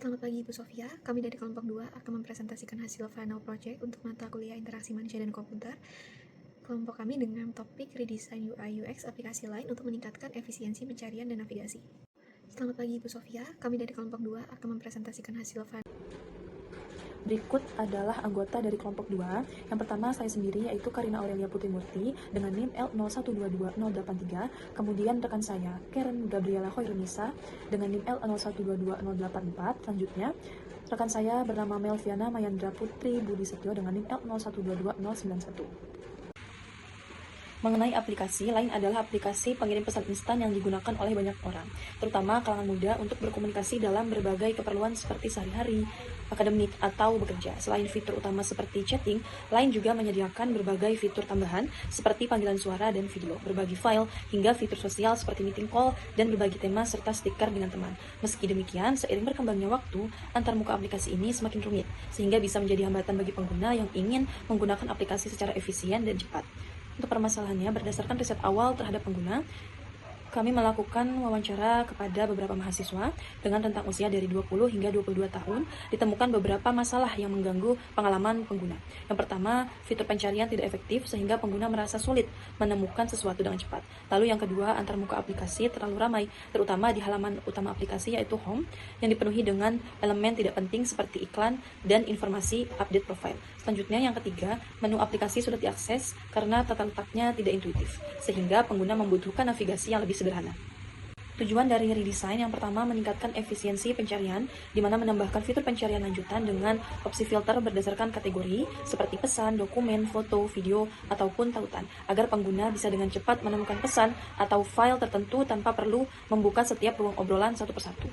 Selamat pagi Ibu Sofia, kami dari kelompok 2 akan mempresentasikan hasil final project untuk mata kuliah interaksi manusia dan komputer. Kelompok kami dengan topik redesign UI UX aplikasi lain untuk meningkatkan efisiensi pencarian dan navigasi. Selamat pagi Ibu Sofia, kami dari kelompok 2 akan mempresentasikan hasil final. Berikut adalah anggota dari kelompok 2. Yang pertama saya sendiri yaitu Karina Aurelia Putrimurti dengan NIM L0122083. Kemudian rekan saya Karen Gabriela Hoirunisa dengan NIM L0122084. Selanjutnya rekan saya bernama Melviana Mayandra Putri Budi Setio dengan NIM L0122091. Mengenai aplikasi, lain adalah aplikasi pengirim pesan instan yang digunakan oleh banyak orang, terutama kalangan muda untuk berkomunikasi dalam berbagai keperluan seperti sehari-hari, akademik, atau bekerja. Selain fitur utama seperti chatting, lain juga menyediakan berbagai fitur tambahan seperti panggilan suara dan video, berbagi file, hingga fitur sosial seperti meeting call, dan berbagi tema serta stiker dengan teman. Meski demikian, seiring berkembangnya waktu, antarmuka aplikasi ini semakin rumit, sehingga bisa menjadi hambatan bagi pengguna yang ingin menggunakan aplikasi secara efisien dan cepat. Untuk permasalahannya, berdasarkan riset awal terhadap pengguna, kami melakukan wawancara kepada beberapa mahasiswa dengan rentang usia dari 20 hingga 22 tahun. Ditemukan beberapa masalah yang mengganggu pengalaman pengguna. Yang pertama, fitur pencarian tidak efektif sehingga pengguna merasa sulit menemukan sesuatu dengan cepat. Lalu yang kedua, antarmuka aplikasi terlalu ramai, terutama di halaman utama aplikasi yaitu home, yang dipenuhi dengan elemen tidak penting seperti iklan dan informasi update profile. Selanjutnya yang ketiga, menu aplikasi sudah diakses karena tata letaknya tidak intuitif, sehingga pengguna membutuhkan navigasi yang lebih sederhana. Tujuan dari redesign yang pertama meningkatkan efisiensi pencarian, di mana menambahkan fitur pencarian lanjutan dengan opsi filter berdasarkan kategori seperti pesan, dokumen, foto, video, ataupun tautan, agar pengguna bisa dengan cepat menemukan pesan atau file tertentu tanpa perlu membuka setiap ruang obrolan satu persatu.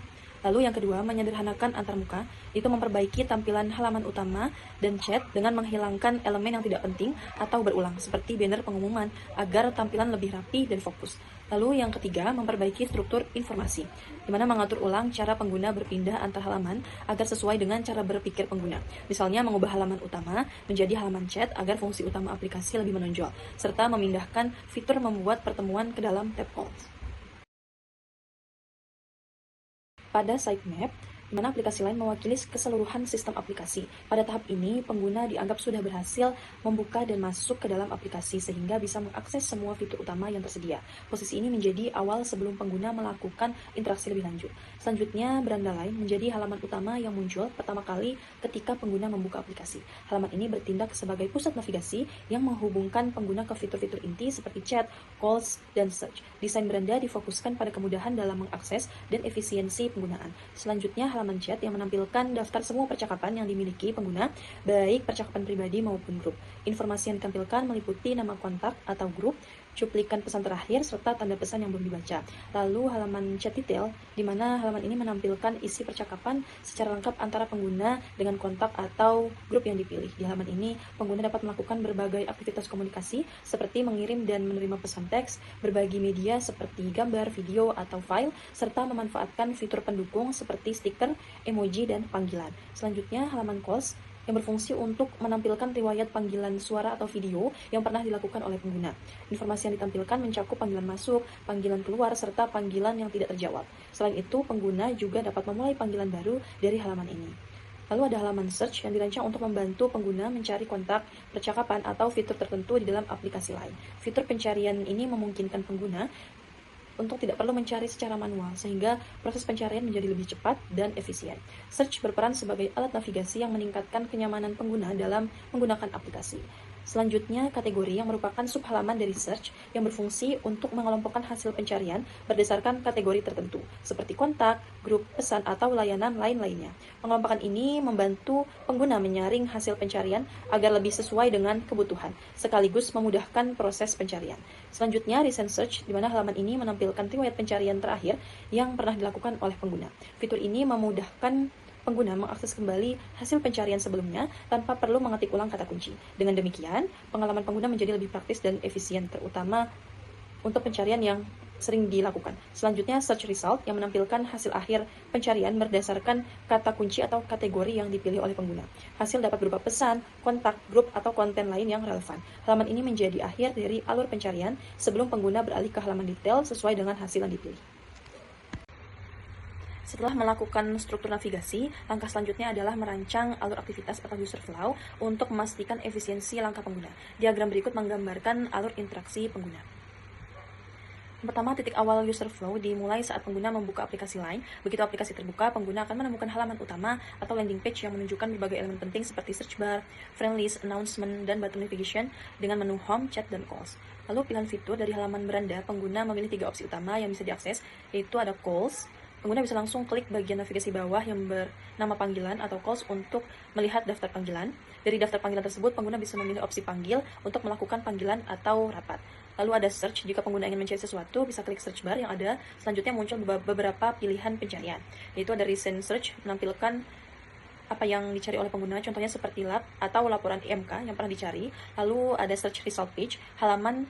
Lalu yang kedua, menyederhanakan antarmuka, itu memperbaiki tampilan halaman utama dan chat dengan menghilangkan elemen yang tidak penting atau berulang, seperti banner pengumuman, agar tampilan lebih rapi dan fokus. Lalu yang ketiga, memperbaiki struktur informasi, di mana mengatur ulang cara pengguna berpindah antar halaman agar sesuai dengan cara berpikir pengguna. Misalnya mengubah halaman utama menjadi halaman chat agar fungsi utama aplikasi lebih menonjol, serta memindahkan fitur membuat pertemuan ke dalam tab calls. Pada sitemap, di mana aplikasi lain mewakili keseluruhan sistem aplikasi. Pada tahap ini, pengguna dianggap sudah berhasil membuka dan masuk ke dalam aplikasi sehingga bisa mengakses semua fitur utama yang tersedia. Posisi ini menjadi awal sebelum pengguna melakukan interaksi lebih lanjut. Selanjutnya, beranda lain menjadi halaman utama yang muncul pertama kali ketika pengguna membuka aplikasi. Halaman ini bertindak sebagai pusat navigasi yang menghubungkan pengguna ke fitur-fitur inti seperti chat, calls, dan search. Desain beranda difokuskan pada kemudahan dalam mengakses dan efisiensi penggunaan. Selanjutnya, halaman chat yang menampilkan daftar semua percakapan yang dimiliki pengguna, baik percakapan pribadi maupun grup. Informasi yang ditampilkan meliputi nama kontak atau grup, cuplikan pesan terakhir, serta tanda pesan yang belum dibaca. Lalu halaman chat detail, di mana halaman ini menampilkan isi percakapan secara lengkap antara pengguna dengan kontak atau grup yang dipilih. Di halaman ini, pengguna dapat melakukan berbagai aktivitas komunikasi seperti mengirim dan menerima pesan teks, berbagi media seperti gambar, video, atau file, serta memanfaatkan fitur pendukung seperti stiker, emoji, dan panggilan. Selanjutnya, halaman calls yang berfungsi untuk menampilkan riwayat panggilan suara atau video yang pernah dilakukan oleh pengguna. Informasi yang ditampilkan mencakup panggilan masuk, panggilan keluar, serta panggilan yang tidak terjawab. Selain itu, pengguna juga dapat memulai panggilan baru dari halaman ini. Lalu ada halaman search yang dirancang untuk membantu pengguna mencari kontak, percakapan, atau fitur tertentu di dalam aplikasi lain. Fitur pencarian ini memungkinkan pengguna untuk tidak perlu mencari secara manual, sehingga proses pencarian menjadi lebih cepat dan efisien. Search berperan sebagai alat navigasi yang meningkatkan kenyamanan pengguna dalam menggunakan aplikasi. Selanjutnya, kategori yang merupakan subhalaman dari search yang berfungsi untuk mengelompokkan hasil pencarian berdasarkan kategori tertentu, seperti kontak, grup, pesan, atau layanan lain-lainnya. Pengelompokan ini membantu pengguna menyaring hasil pencarian agar lebih sesuai dengan kebutuhan, sekaligus memudahkan proses pencarian. Selanjutnya, recent search, di mana halaman ini menampilkan riwayat pencarian terakhir yang pernah dilakukan oleh pengguna. Fitur ini memudahkan pengguna mengakses kembali hasil pencarian sebelumnya tanpa perlu mengetik ulang kata kunci. Dengan demikian, pengalaman pengguna menjadi lebih praktis dan efisien, terutama untuk pencarian yang sering dilakukan. Selanjutnya, search result yang menampilkan hasil akhir pencarian berdasarkan kata kunci atau kategori yang dipilih oleh pengguna. Hasil dapat berupa pesan, kontak, grup, atau konten lain yang relevan. Halaman ini menjadi akhir dari alur pencarian sebelum pengguna beralih ke halaman detail sesuai dengan hasil yang dipilih. Setelah melakukan struktur navigasi, langkah selanjutnya adalah merancang alur aktivitas atau user flow untuk memastikan efisiensi langkah pengguna. Diagram berikut menggambarkan alur interaksi pengguna. Yang pertama, titik awal user flow dimulai saat pengguna membuka aplikasi Line. Begitu aplikasi terbuka, pengguna akan menemukan halaman utama atau landing page yang menunjukkan berbagai elemen penting seperti search bar, friend list, announcement, dan button navigation dengan menu home, chat, dan calls. Lalu pilihan fitur dari halaman beranda, pengguna memilih 3 opsi utama yang bisa diakses, yaitu ada calls. Pengguna bisa langsung klik bagian navigasi bawah yang bernama panggilan atau calls untuk melihat daftar panggilan. Dari daftar panggilan tersebut, pengguna bisa memilih opsi panggil untuk melakukan panggilan atau rapat. Lalu ada search, jika pengguna ingin mencari sesuatu, bisa klik search bar yang ada. Selanjutnya muncul beberapa pilihan pencarian, yaitu ada recent search, menampilkan apa yang dicari oleh pengguna, contohnya seperti lab atau laporan IMK yang pernah dicari. Lalu ada search result page, halaman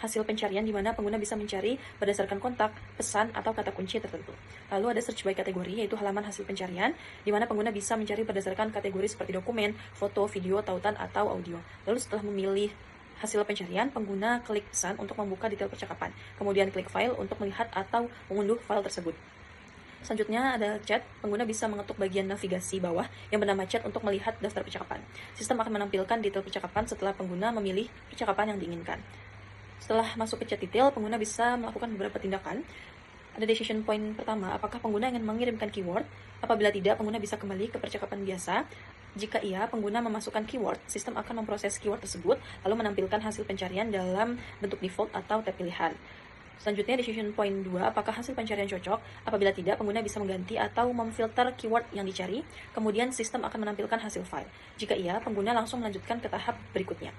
hasil pencarian di mana pengguna bisa mencari berdasarkan kontak, pesan, atau kata kunci tertentu. Lalu ada search by kategori, yaitu halaman hasil pencarian, di mana pengguna bisa mencari berdasarkan kategori seperti dokumen, foto, video, tautan, atau audio. Lalu setelah memilih hasil pencarian, pengguna klik pesan untuk membuka detail percakapan, kemudian klik file untuk melihat atau mengunduh file tersebut. Selanjutnya ada chat, pengguna bisa mengetuk bagian navigasi bawah yang bernama chat untuk melihat daftar percakapan. Sistem akan menampilkan detail percakapan setelah pengguna memilih percakapan yang diinginkan. Setelah masuk ke chat detail, pengguna bisa melakukan beberapa tindakan. Ada decision point pertama, apakah pengguna ingin mengirimkan keyword? Apabila tidak, pengguna bisa kembali ke percakapan biasa. Jika iya, pengguna memasukkan keyword, sistem akan memproses keyword tersebut, lalu menampilkan hasil pencarian dalam bentuk default atau tab pilihan. Selanjutnya, decision point 2, apakah hasil pencarian cocok? Apabila tidak, pengguna bisa mengganti atau memfilter keyword yang dicari, kemudian sistem akan menampilkan hasil file. Jika iya, pengguna langsung melanjutkan ke tahap berikutnya.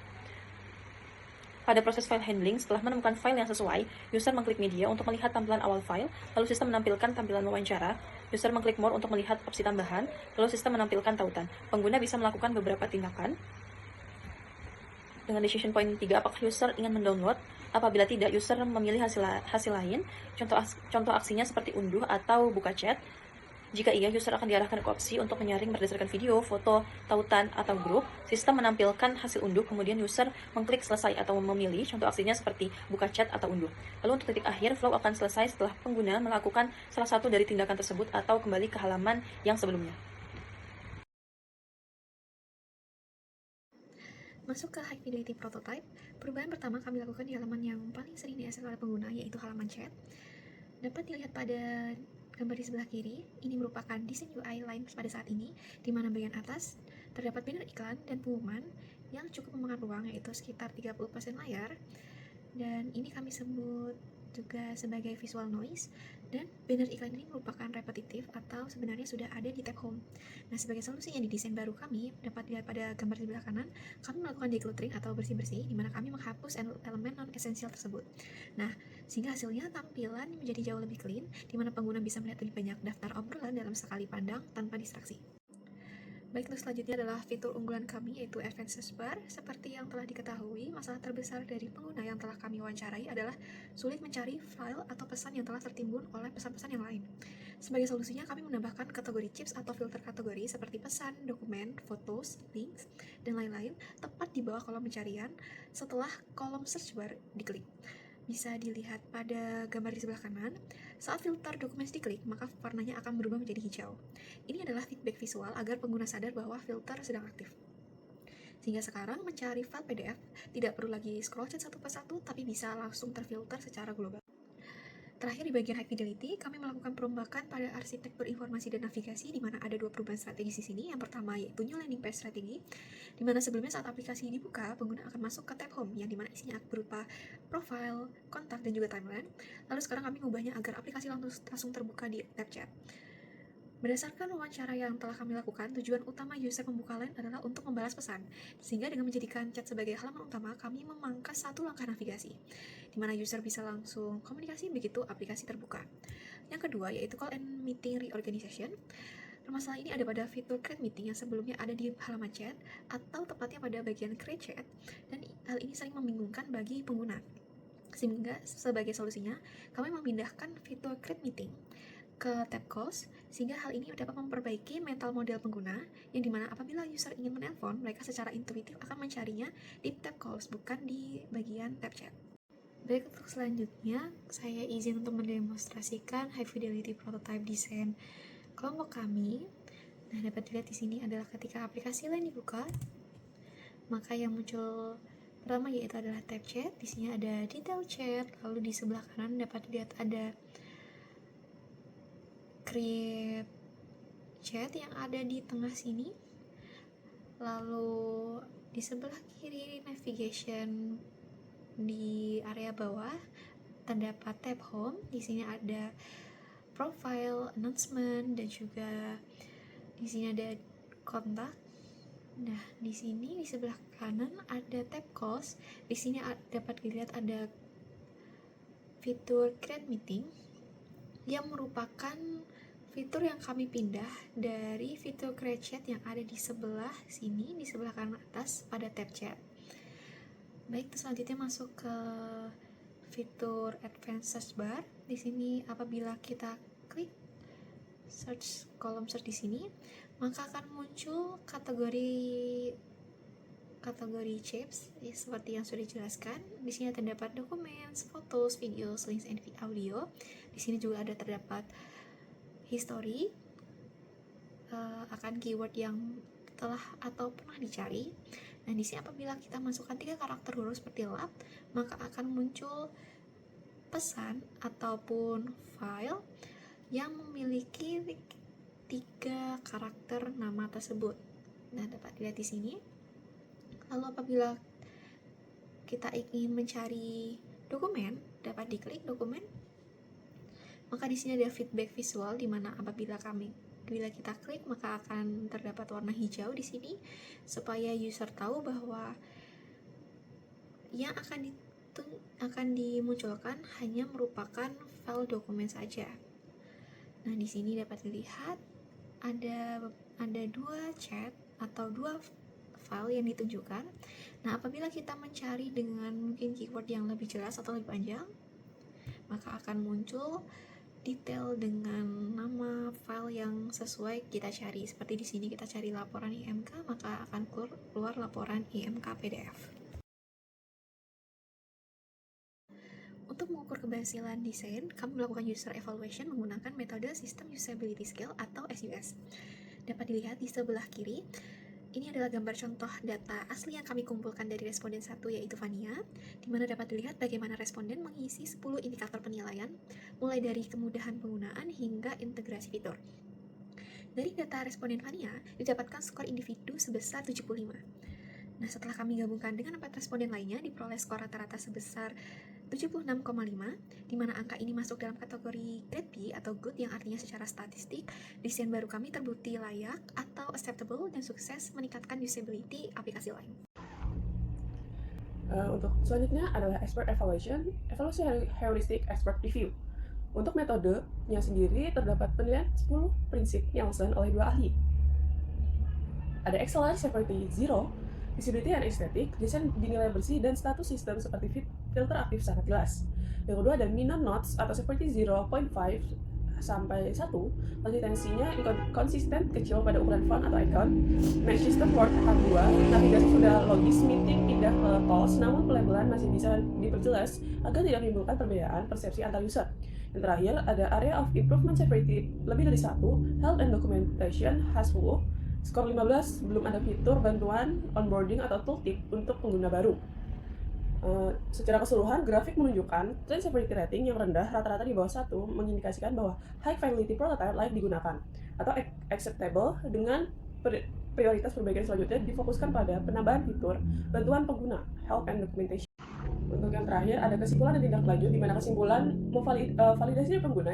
Pada proses file handling, setelah menemukan file yang sesuai, user mengklik media untuk melihat tampilan awal file, lalu sistem menampilkan tampilan wawancara, user mengklik more untuk melihat opsi tambahan, lalu sistem menampilkan tautan. Pengguna bisa melakukan beberapa tindakan. Dengan decision point 3, apakah user ingin mendownload? Apabila tidak, user memilih hasil lain, contoh aksinya seperti unduh atau buka chat. Jika iya, user akan diarahkan ke opsi untuk menyaring berdasarkan video, foto, tautan, atau grup. Sistem menampilkan hasil unduh, kemudian user mengklik selesai atau memilih contoh aksinya seperti buka chat atau unduh. Lalu untuk titik akhir, flow akan selesai setelah pengguna melakukan salah satu dari tindakan tersebut atau kembali ke halaman yang sebelumnya. Masuk ke High Fidelity Prototype, perubahan pertama kami lakukan di halaman yang paling sering diakses oleh pengguna, yaitu halaman chat. Dapat dilihat pada gambar di sebelah kiri, ini merupakan desain UI Line pada saat ini, di mana bagian atas terdapat banner iklan dan pengumuman yang cukup memakan ruang, yaitu sekitar 30% layar. Dan ini kami sebut juga sebagai visual noise, dan banner iklan ini merupakan repetitif atau sebenarnya sudah ada di tab home. Nah, sebagai solusinya di desain baru kami, dapat dilihat pada gambar di sebelah kanan, kami melakukan decluttering atau bersih-bersih, di mana kami menghapus elemen non-esensial tersebut. Nah, sehingga hasilnya tampilan menjadi jauh lebih clean, di mana pengguna bisa melihat lebih banyak daftar obrolan dalam sekali pandang tanpa distraksi. Baik, untuk selanjutnya adalah fitur unggulan kami, yaitu Advanced Search Bar. Seperti yang telah diketahui, masalah terbesar dari pengguna yang telah kami wawancarai adalah sulit mencari file atau pesan yang telah tertimbun oleh pesan-pesan yang lain. Sebagai solusinya, kami menambahkan kategori chips atau filter kategori seperti pesan, dokumen, fotos, links, dan lain-lain tepat di bawah kolom pencarian setelah kolom search bar diklik. Bisa dilihat pada gambar di sebelah kanan, saat filter dokumen diklik, maka warnanya akan berubah menjadi hijau. Ini adalah feedback visual agar pengguna sadar bahwa filter sedang aktif. Sehingga sekarang mencari file PDF tidak perlu lagi scroll chat satu persatu, tapi bisa langsung terfilter secara global. Terakhir, di bagian High Fidelity, kami melakukan perombakan pada arsitektur informasi dan navigasi, di mana ada 2 perubahan strategis di sini. Yang pertama yaitu New Landing Page Strategi, di mana sebelumnya saat aplikasi dibuka, pengguna akan masuk ke tab Home, yang dimana isinya berupa profile, kontak, dan juga timeline. Lalu sekarang kami mengubahnya agar aplikasi langsung terbuka di tab Chat. Berdasarkan wawancara yang telah kami lakukan, tujuan utama user membuka Line adalah untuk membalas pesan, sehingga dengan menjadikan chat sebagai halaman utama, kami memangkas satu langkah navigasi, di mana user bisa langsung komunikasi begitu aplikasi terbuka. Yang kedua yaitu Call and Meeting Reorganization. Permasalahan ini ada pada fitur Create Meeting yang sebelumnya ada di halaman chat, atau tepatnya pada bagian Create Chat, dan hal ini sering membingungkan bagi pengguna. Sehingga sebagai solusinya, kami memindahkan fitur Create Meeting ke tab Calls, sehingga hal ini dapat memperbaiki mental model pengguna, yang dimana apabila user ingin menelpon, mereka secara intuitif akan mencarinya di tab Calls, bukan di bagian tab Chat. Baik, untuk selanjutnya saya izin untuk mendemonstrasikan high fidelity prototype design kelompok kami. Nah, dapat dilihat di sini adalah ketika aplikasi lain dibuka, maka yang muncul pertama yaitu adalah tab chat. Di sini ada detail chat, lalu di sebelah kanan dapat dilihat ada create chat yang ada di tengah sini. Lalu di sebelah kiri navigation di area bawah terdapat tab home. Di sini ada profile, announcement, dan juga di sini ada kontak. Nah, di sini di sebelah kanan ada tab cost. Di sini dapat dilihat ada fitur create meeting yang merupakan fitur yang kami pindah dari fitur create chat yang ada di sebelah sini, di sebelah kanan atas pada tab chat. Baik, selanjutnya masuk ke fitur advanced search bar. Di sini apabila kita klik kolom search di sini, maka akan muncul kategori shapes ya, seperti yang sudah dijelaskan. Di sini terdapat dokumen, fotos, videos, links, and audio. Di sini juga ada terdapat history akan keyword yang telah atau pernah dicari. Nah, di sini apabila kita masukkan 3 karakter huruf seperti lab, maka akan muncul pesan ataupun file yang memiliki 3 karakter nama tersebut. Nah, dapat dilihat di sini. Lalu apabila kita ingin mencari dokumen, dapat diklik dokumen. Maka di sini ada feedback visual, di mana apabila kita klik maka akan terdapat warna hijau di sini supaya user tahu bahwa yang akan dimunculkan hanya merupakan file dokumen saja. Nah, di sini dapat dilihat ada 2 chat atau 2 file yang ditunjukkan. Nah, apabila kita mencari dengan mungkin keyword yang lebih jelas atau lebih panjang, maka akan muncul detail dengan nama file yang sesuai kita cari. Seperti di sini kita cari laporan IMK, maka akan keluar laporan IMK PDF. Untuk mengukur keberhasilan desain, kami melakukan user evaluation menggunakan metode System Usability Scale atau SUS. Dapat dilihat di sebelah kiri, ini adalah gambar contoh data asli yang kami kumpulkan dari responden 1, yaitu Vania, di mana dapat dilihat bagaimana responden mengisi 10 indikator penilaian, mulai dari kemudahan penggunaan hingga integrasi fitur. Dari data responden Vania, didapatkan skor individu sebesar 75. Nah, setelah kami gabungkan dengan 4 responden lainnya, diperoleh skor rata-rata sebesar 76,5, di mana angka ini masuk dalam kategori grade B atau good, yang artinya secara statistik, desain baru kami terbukti layak atau acceptable dan sukses meningkatkan usability aplikasi lain. Untuk selanjutnya adalah expert evaluation, evaluasi heuristic expert review. Untuk metodenya sendiri terdapat penilaian 10 prinsip yang disusun oleh 2 ahli. Ada excellence seperti 0, visibility and aesthetic, desain dinilai bersih, dan status sistem seperti filter aktif sangat jelas. Yang kedua ada minor notes atau seperti 0.5 sampai 1, konsistensinya konsisten kecil pada ukuran font atau icon. Match system word tahap 2, navigasi sudah logis, meeting pindah ke tools, namun pelabelan masih bisa diperjelas agar tidak menimbulkan perbedaan persepsi antar user. Yang terakhir ada area of improvement severity lebih dari 1, health and documentation has full. Skor 15, belum ada fitur bantuan onboarding atau tooltip untuk pengguna baru. Secara keseluruhan, grafik menunjukkan trend severity rating yang rendah, rata-rata di bawah 1, mengindikasikan bahwa high fidelity prototype layak digunakan, atau acceptable. Dengan prioritas perbaikan selanjutnya difokuskan pada penambahan fitur, bantuan pengguna, help and documentation. Untuk yang terakhir, ada kesimpulan dan tindak lanjut, di mana kesimpulan validasi pengguna